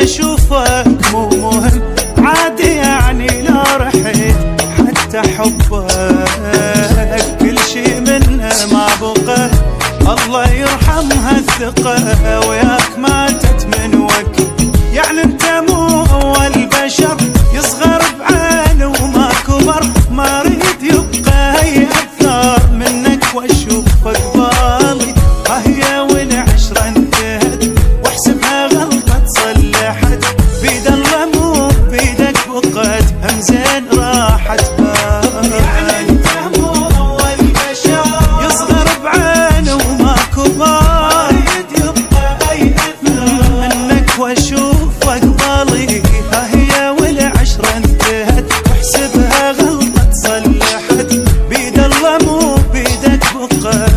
اشوفك مو مهم عادي يعني لو رحت حتى حبك كل شي منه ما بقى الله يرحمها الثقة وياك ماتت من وقت يعني انت مو اول بشر يصغر بعينه وما كبر ما اريد يبقى هي اكثر منك واشوفك بالي هي والعشرة انتهت واحسبها غلطة صلحت بيد الله مو بيدك بقت همزين راحت يعني انت مو اول بشر يصغر بعينه وما كبر يريد يبقى اي اثر منك واشوفك بالي هي والعشرة انتهت واحسبها غلطة صلحت بيد الله مو بيدك بقت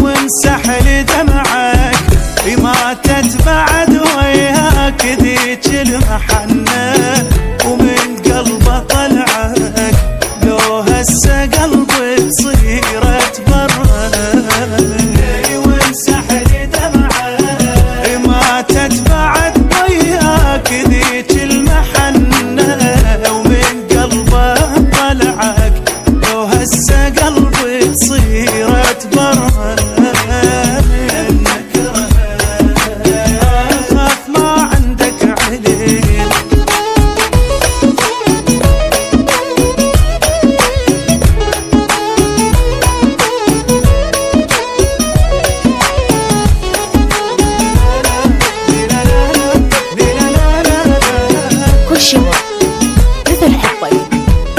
وامسح لي دمعك ماتت بعد وياك ذيك المحنة ومن قلبه طلعك لو هسه قلبي بصيرت برا وامسح لي دمعك ماتت بعد وياك ذيك المحنة ومن قلبه طلعك لو هسه قلبي بصيرت برا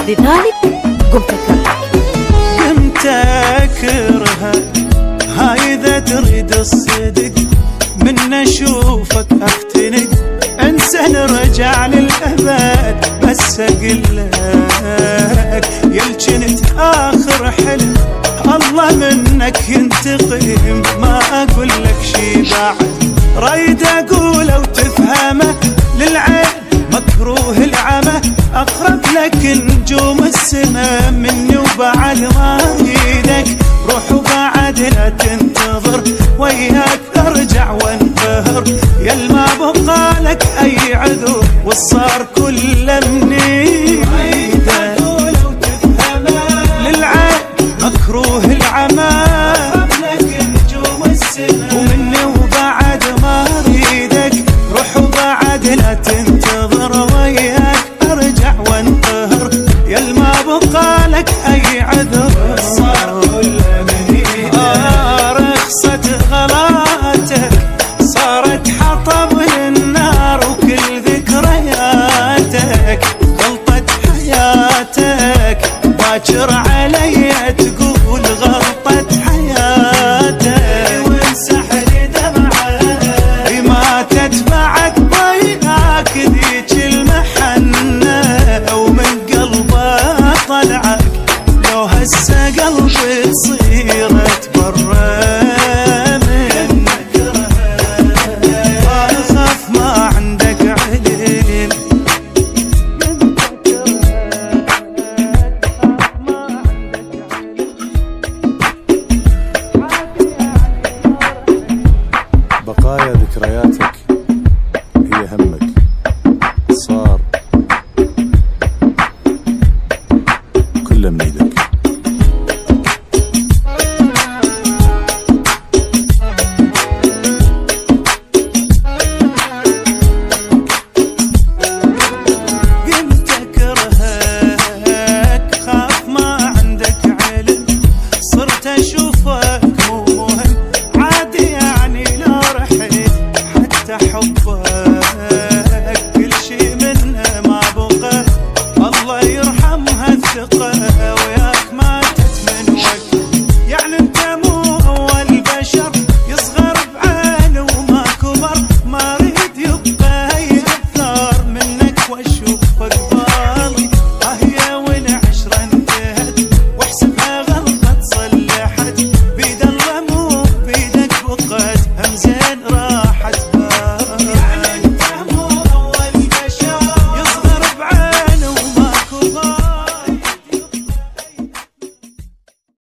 لذلك قمت أكرهها هاي إذا تريد الصدق من أشوفك أختنق انسى نرجع للأبد بس أقلك يلجنت آخر حلم الله منك ينتقم ما أقول لك شي بعد رايد أقوله وتفهمه للعين مكروه العمى أقرب لك نجوم السما مني وبعد ما ايدك روح وبعد لا تنتظر وياك ارجع وانقهر يا ما بقى لك اي عذر والصار